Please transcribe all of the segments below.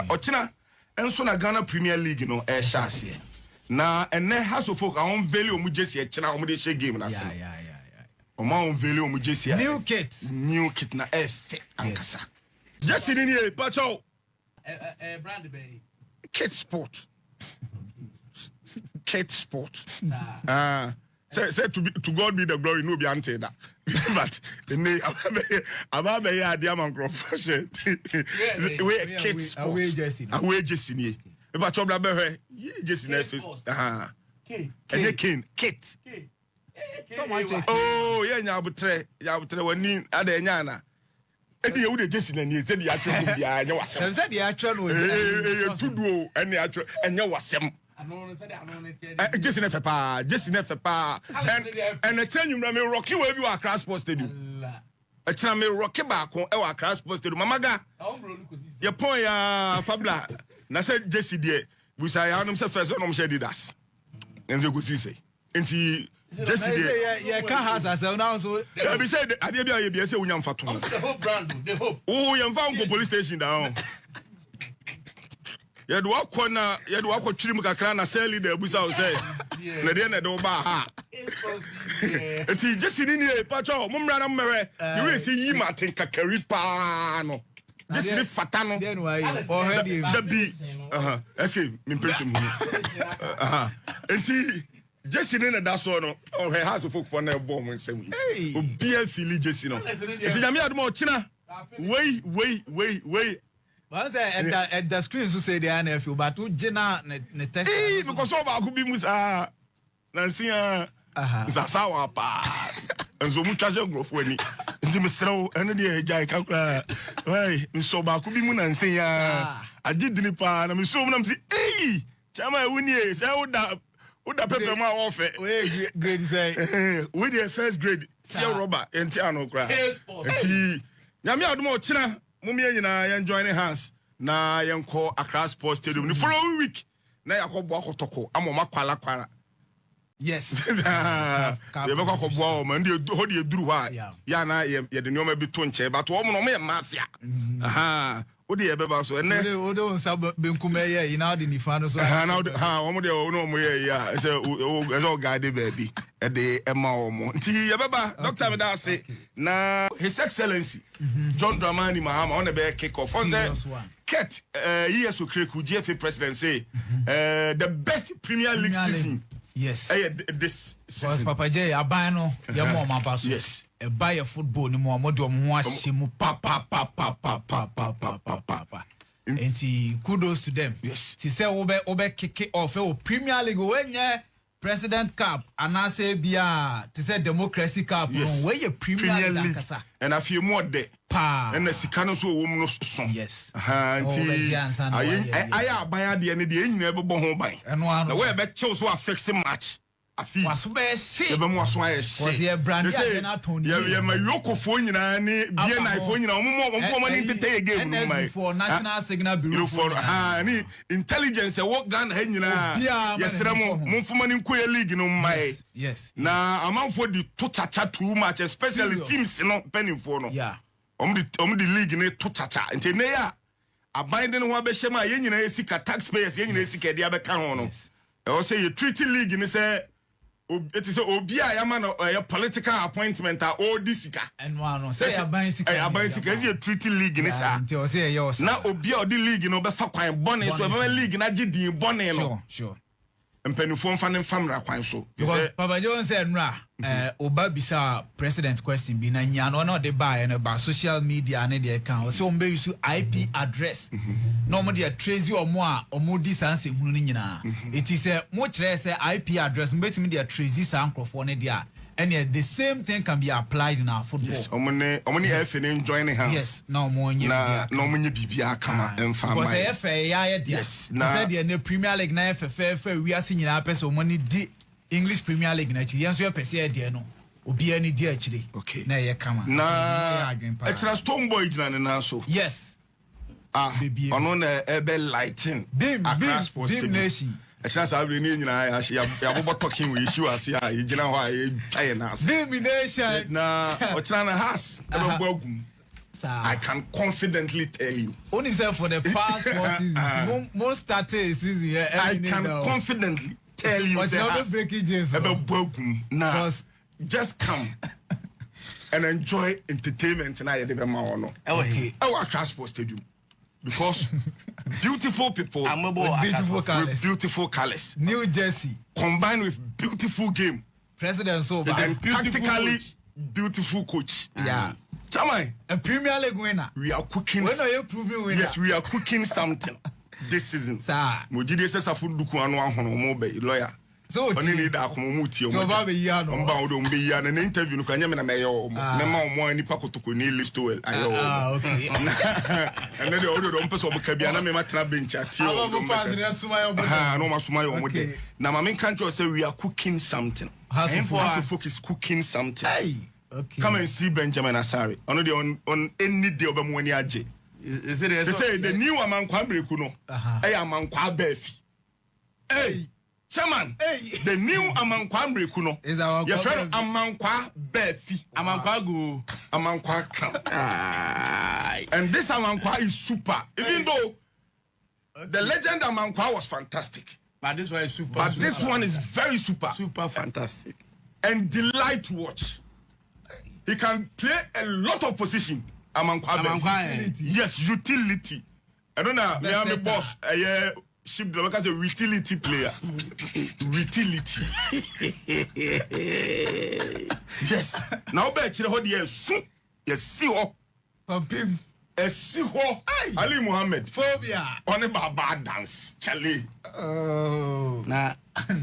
ochina enso na Ghana Premier League no e shase na ene House of Oak on value omu jesi e china omu de share game na se omu on value omu jesi new kit na efe ankasa jesi ni e pacho brand bay kit sport say to God be the glory, no be ante that. But ababe ya dia man crofashe. We kids sport. Away just in here. But chobla be hwe. Ye just in face. Kit. Oh, yeah nyabutre wani ada nyana. Edi ye would just in here. Said ya tell bia nya wasem. Said ya tell no. Tuduo ene atro enya wasem. Just in FPA, and a train you may rocky where you are Accra Sports Stadium. A train may rocky back on our Accra Sports Stadium. Mamaga, your point, Fabla. Na said Jesse dear, we say I am first on shady das. And the good say, and he Jesse dear, can't has as now. So I said, I did be a say, we am Fatum. The whole brand, the hope. Oh, you found police station down. Yadu akona trim kakra na sell the busa o say na dey na do ba ha enti just ni e pacho mumra na mmere you we see yi Martin kakari pa no just ni fata no already the be escape me person mu enti just ni na da so no o he House of Oak for na bomb nsem obi a feel just no enti nyame adom o china wait once at the screen so say the NFL but to jina ne text because so ba ko bi musa nansia nsasawa pa enzo mu twaje grofo ani ndi mesrew ene de ejai kakra wai nso ba ko bi mu nansia agidini pa na meso mu na msi chama ewuni e say oda pepe ma ofe grade say we the first grade tia rubber enti anokra enti nyame adom o kina mumie nyina yen join hands na yen call Accra Sports Stadium the following week na yakobo akotoko amoma kwala yes ye be kwakobwa o man de ho de duru ha ya na ye de nyoma bi to nche but wo no me mafia o de ye be ba so ene o de on sab benkume ye ina de nifa no so na wo de o no mo ye ya say o guide baby e de ema o mo nti ye be ba Dr. Medase na His Excellency John Dramani Mahama on the kick off on the Ket years of Kreku GFA president say the best Premier League season. Yes. This season. Was Papa J aban no ya mo mapaso. Yes. E buy a football ni mo de mo ahye pa. Enti kudos to them. Yes. Ti say obe kick off o Premier League wenye President Cup anase bia ti say Democracy Cup no where your Premier League kasa. And a few more there. Pa. And the sikano so wo no so. Yes. Anti aya aban de ne de nyina be bo ho ban. Na we be chill so affect match. Afi. Waso be she. Ye be mo aso aye she. Was ye brand ya na Tony. Ye ma yokofo nyina ni bie na ifo nyina mo mani tete game no mai. For National Signal Bureau for ni intelligence work Ghana ha nyina. Yesere mo mfoma ni nkoye league no mai. Yes. Na amanfo di to chacha too much especially teams no pennyfo no. Yeah. Om the league ne to chacha nti ne ya abande no ho abehye ma ye nyina esika taxpayers ye nyina esika dia beka ho no e say ye treaty league ne say it is obi a yama no political appointment a all this sika no say aban sika ye treaty league ne sa nti o say ye o na obi a odi league no be fa kwan bone so be league na gidin bone no sure mpanifo mfa ne famra kwan so because Papa John said nra oba bisa president question bi na nya no de buy and about social media na de account so mbe use IP address no mo de trace omo a omo di sanse hunu ni nyina it is mo kire say IP address mbetimi de trace sankrofo ne de a and the same thing can be applied in our football. Yes, omone FN joining hands. Yes, no more na no monye bibia kama emfa mai. Because FA ya dia. Yes, na said the Premier League na FFF we are seeing na person money di English Premier League na chi yenso pese dia no. Obi ani di achire. Okay. Na ye kama. Na extra stone boy jina na so. Yes. Ono na ebe lighting. Accra Sports Nation. A chance I will need ya bobo talking with you as ya jina ho a tire na. Nation na Ochana has ebe gbagum. I can confidently tell you. Only for the past 4 seasons, most started season. I can confidently tell you. Now, just come and enjoy entertainment tonight at the Okay. Our Accra Sports Stadium. Because beautiful people with beautiful colors. New Jersey. Combined with beautiful game. President Soba. And practically beautiful coach. Yeah. Chamai. A Premier League winner. We are cooking. When are you proving winner? Yes, we are cooking something this season. Sir. Mojide says a food duku anu ahono mo be lawyer. So oni need akomo mu tie o. To ba be ya no. Mba o do mbe ya na interview no kwanya me na me yo. Me ma o mo ani pakotoko ni list well. Okay. And then the audio do mpeso mo ka bia na me matena bench atie o. Aba mo fans na suma yo mo. No ma suma yo mo de. Na ma men kan say we are cooking something. Has to focus cooking something. Hey. Okay. Come and see Benjamin Asari. On any day of money aje. Is it? They say the new Amankwa Mreku no. Hey Amankwa Befi. Hey, chairman. Hey, the new Amankwa Mreku no. Is our your friend Amankwa Befi. Amankwa go. Amankwa come. And this Amankwa is super. Even though the legend Amankwa was fantastic. But this one is super. But this one is very super. Super fantastic. And delight to watch. He can play a lot of position. Amankwa. Yes, utility. I don't know. Me am a boss. Ship the because a utility player. Utility. Yes. Now be chire ho de su. Yes, see ho. Pampim. See ho. Ali Muhammad. Phobia. On a baba dance. Charlie. Oh. Na.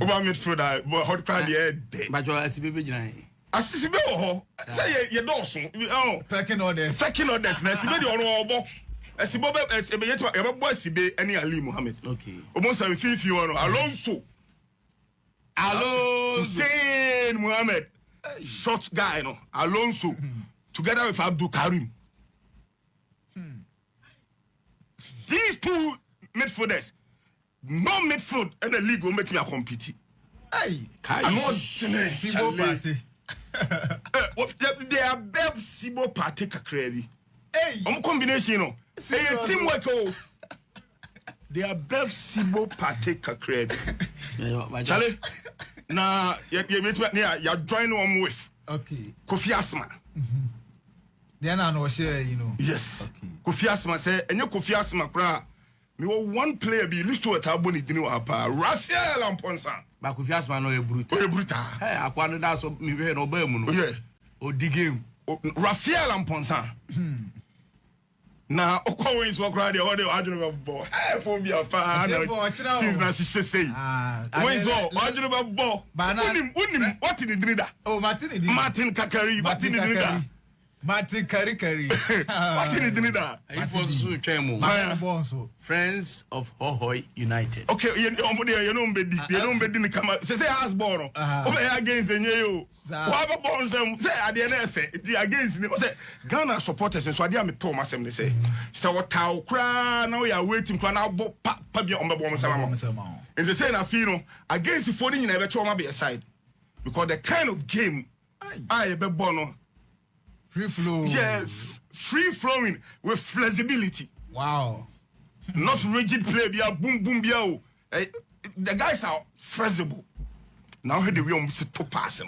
Oba midfielder. But hot crowd here. But you asibe jina. Asisibe ho. Say ye doso. Pecking orders. Pecking orders. Na sibe de ono obo. Asibo be yet e be boy sibe any Ali Muhammad. Okay. Almost 50 ono Alonso. Hussein Muhammad. Short guy no. Alonso. Together with Abdul Karim. These two midfielders. No midfield in the league will make me compete. Hey. I'm not Sibo party. They are Bev Sibo party kakrebi. Hey. Combination no. Hey, teamwork oh. They are Bev Sibo party kakrebi. Charlie. Na you join one with. Okay. Kofi Asma. Then I know share, you know. Yes. Okay. Kofi Asma say enye Kofi Asma kra. Me one player be list to atabo ni dini wa pa. Rafael Amponsa. Ba Kofi Asma no e brutal. O e brutal. Hey, akwa no da so me be no ba mu no. Yeah. O di game. Rafael Amponsa. Na okwo wins wo kra de o de adwene be ball. Hey, phobia fa na. Teams na she say. Wins wo adwene be ball. Unim what in the dini da? Oh, Martin Kakari, Martin dini da. Martin Kari. What in the dini da? If was so chemo. Friends of Hoehoe United. Okay, you know mbedi kama say has born. Over against enye yo. Wa ba born say ade na efe. Di against ni say Ghana supporters so ade am to masem ni say. Say wota okra na we are waiting kwa na bo pa bia on be born sama. Is say na feel no against for ni na be cho ma be side. Because the kind of game I be born no free flow. Yeah, free flowing with flexibility. Wow. Not rigid play, boom, boom, the guys are flexible. Now, here the way on to pass.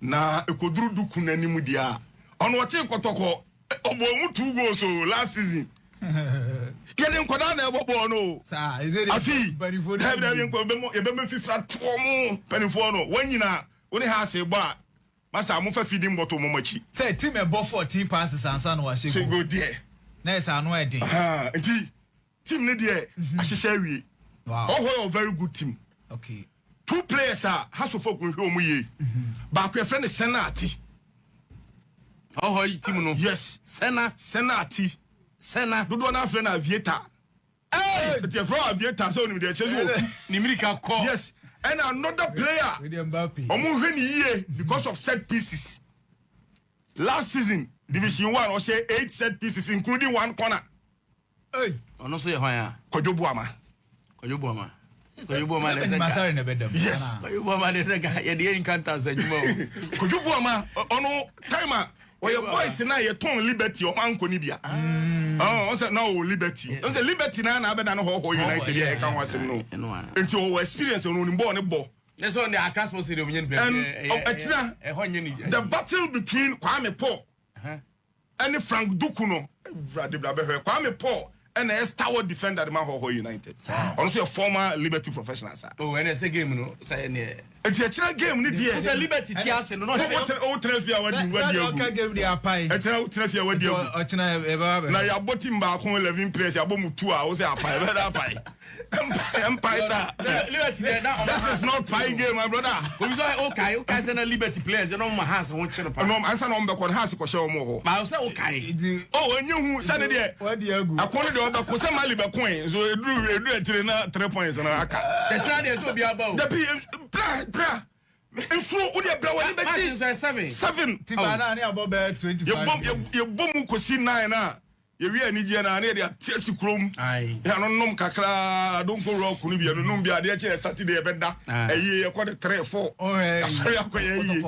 Now, a kodru do kunani mudia. On what you kotoko, 2 goals so last season. Getting Kodana, no. Sir, is it a fee? But if you have them, Pennyfono, when you know, when he has a bar. Masa amufa feeding bottle momachi. Say team e bought 14 passes and son was so go there. Nice and wedding. Enti team ne there ahihye wie. Wow. Oh, very good team. Okay. 2 players are has of folk we omu ye. Ba kwa friend Senati. Hoehoe team no. Yes. Senati. Sena. Do na friend Aviator. Hey, the from Aviator so ni dey chase ni America call. Yes. And another player, because of set pieces. Last season, Division 1 was 8 set pieces, including 1 corner. Hey, no say why? Kojobuama. Yes. Kojobuama, ono timer, your boys na ye ton liberty o man ko ni bia oh say now liberty o say liberty na be na Hoehoe United e kan wasem no enti o experience no ni ball ne ball let's on the Accra Sports Stadium yen be the battle between Kwame Paul and Frank Duku no Kwame Paul and a stalwart defender the man Hoehoe United also a former Liberty professional sir. Oh and it's a game no say it's a game ni dia say Liberty tiase no say o trafia wadi game dey apai e trafia wadi na ya botim ba kon 11 players ya bomu 2 a o say apai be da apai empire Liberty there that is not pie game my brother we say okay say na Liberty players no ma house won chine pa no ansa no be kon house ko share mo ho ba say okay oh enyu hu say dey wadi agu akon dey oba ko say mali be kon so edu akire na 3 points na aka tetra dey so bi aba o the bra nso wo dey bra wani be ti 7 tibana na abo be 25 ye bom ko si 9 na ye wi ani je na na dey atiasi krom ya no nom kakra don ko rock no bia no nom bia dey che Saturday e be da ayi ye ko de 3 4 asori akoye yi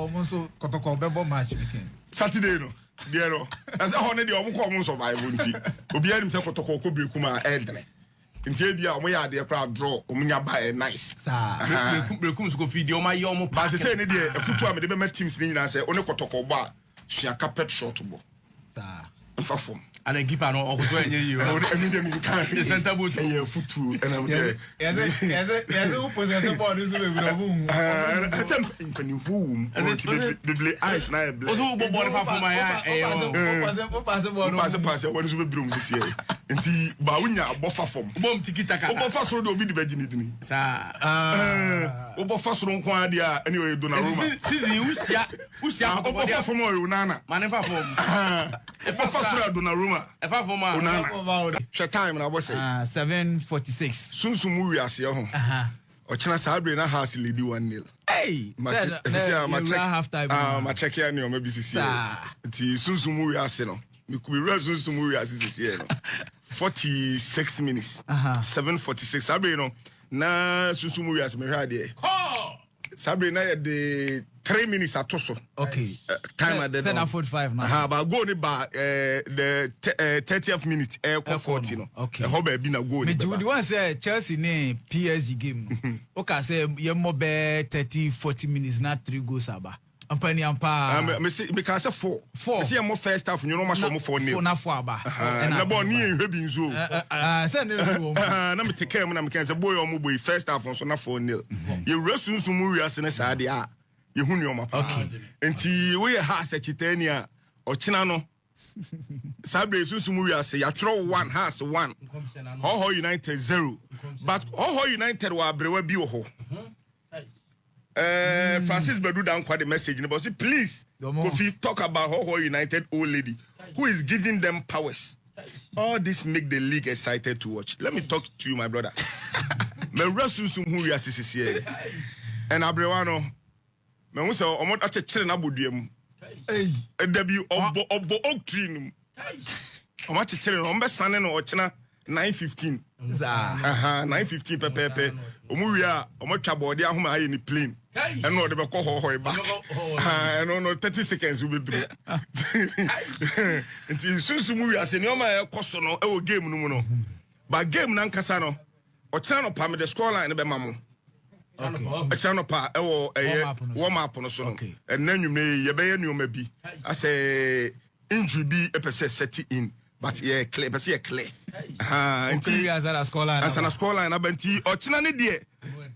kotoko be bo match weekend Saturday no dia no asa ho ne dey omo ko omo survive nti obi anim se kotoko ko breku ma eldre nti e bia omo ya de kra draw omo nya ba nice brekum so ko video ma ye omo pa se ne dey futu am de be ma teams ni nyina se one kotoko ba sua carpet shot bo sa mfa fom and then keeper no okoto enye yi o emi dem in kan the center boot e futu and am there yes who possess ball is we bro boom some infinifum the eyes na blue oso bo ball fa for my pass ball no pass won so be brum sisi nti ba wunya abofa fom bom tikitaka obofa so do obi di bagini dini sa obofa so nko ade a ene o Donnarumma sizi usia obofa fom o nana manefa fom obofa so Donnarumma efa fom a share time na bo say 7:46 sunsun mu wi ase ho ochina sabre na house lady 1-0 hey ma check ya ni o ma BCC ti sunsun mu wi ase no mi ku bi sunsun mu wi ase sisi no 46 minutes 7:46 sabre no na sunsun mu wi ase me hwa de sabre na de 3 minutes atoso okay time at the 7:45 now ba go ni ba the 30th minute ko 40 no okay ho ba bi na go ni me do one say Chelsea ne PSG game o ka say ye mo be 30-40 minutes na 3 goals aba ampani ampa me ka say 4 me say mo first half you know ma show mo 4-0 na 4 aba na ball ni ehwe bi nzo say na wo na me take care mo na me kan say boy o mo boy first half so na 4-0 ye resunsu mu wiase ne sa de a ye hu ni o ma pa enti we ha se chitani a ochina no sabre sunsu mu wiase ya tro 1 has 1 Hoehoe United 0 but Hoehoe United wa brewa bi wo ho Francis Bedu dan kwa the message but say please Kofi talk about Hoehoe United old lady who is giving them powers. All this make the league excited to watch. Let me talk to you, my brother. Me resusum who we are here. And Abrewano, me who say omo ache chire na boduam. Hey, debut obo oak tree num. Omo ache chire no ombe sane no ochina 9:15. 9:15 pepepe. Omo wi a omo twa body ahoma aye ni plane. And no, they be call Hoehoe back. No, 30 seconds will be through. Until soon as we are saying, "Yoma kosono, e wo game no no." But game nan kasa no, o channel pa me the score line be mamu. A channel pa e wo warm up no so no. And then you may ye be nyoma bi. I say injury bi e pese set in. But yeah, clear, but yeah, clear. Until as a score line. As a score line, abenti o china ni die.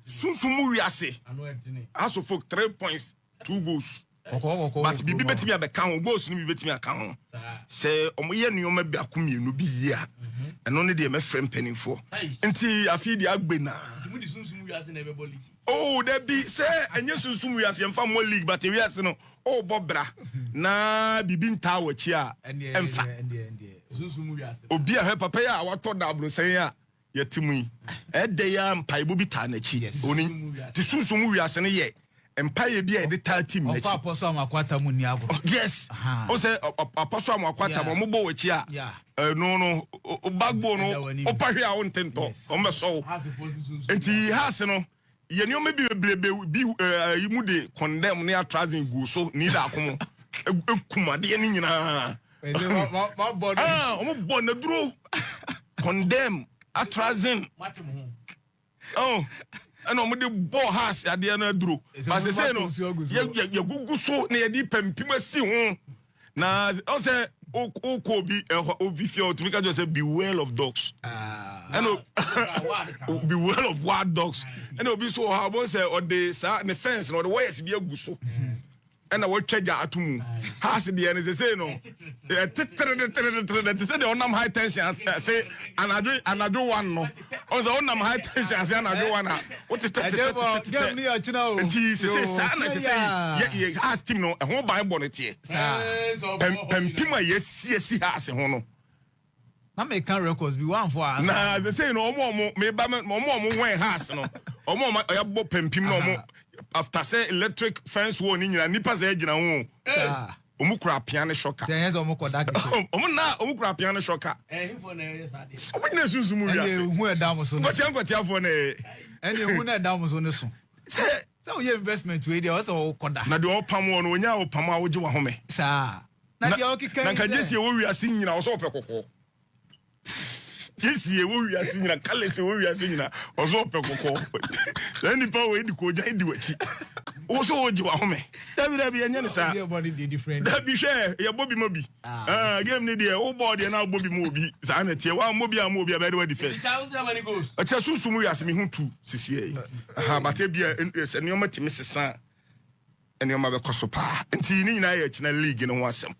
Sunsumu wiase. Aso folk 3 points, 2 goals. But bibi betimi abeka goals ni bibi betimi aka ho. Se omoye nneoma bi akomienu bi yia. Eno ne de me frame penifo. Enti afi di agbena. Timu di sunsumu wiase na ebebo league. Oh, there be say enye sunsumu wiase emfa mo league but wiase no oh bobra na bibi nta wachi a emfa. Sunsumu wiase. Obi a he papa ya wato dablo sen ya yetimu yi ede ya mpaibo bi ta na chi oni ti sunsumu wiase ne ye empire bi e de ta team na chi ofa apostle amakwata mu ni ago yes o say apostle amakwata mo bo wachi a no bagbo no o pahwe a won tento o me so enti has no ye ni o me bi beblebe bi yimu de condemn ne atrazing go so ni da akomo kumade ni nyina my body omo born na duro condemn atrazin oh and omo de ball has ade na duro but say no ye gugu so na ye di pempim asi ho na o say o bi obi feel to make just say beware of dogs and beware of wild dogs and obi so how about say or the the fence or the wires be aguso and I will charge atumu has the end say no say the onam high tension say another one no on the onam high tension say another one what is that give me a china o say say has team no ho ban bonnetie pempima yes has ho no na me can records be one for us na they say no omo me ba omo wen has no omo ya bo pempim no omo after say electric fence wall ni nyina nipa say gina ho omo kura piano shocker then yes omo koda omo kura piano shocker hifo na yes ade omo na sunsumu wi ase hu e da mo so no kwatia fo na ene hu na da mo so no so so ye investment we dey also koda na de opam wo no onya opam a wo gi wa home sa na de okika na ka jesi wo wi ase nyina wo so opekoko Jesi wo wi ase nyina kale se wo wi ase nyina wo so opekoko na nipa we di ko ja di wachi wo so wo gi wa home dabi enya ne sa everybody dey different dabi hwe ye bobi mobi game ni de wo board na bobi mobi za na tie wa mobi a mobi a be the first a cha sunsun wi ase mi hu tu sisi but e bia se ne o matimi sesa ene o ma be koso pa nti ni nyina ye china league no ho asem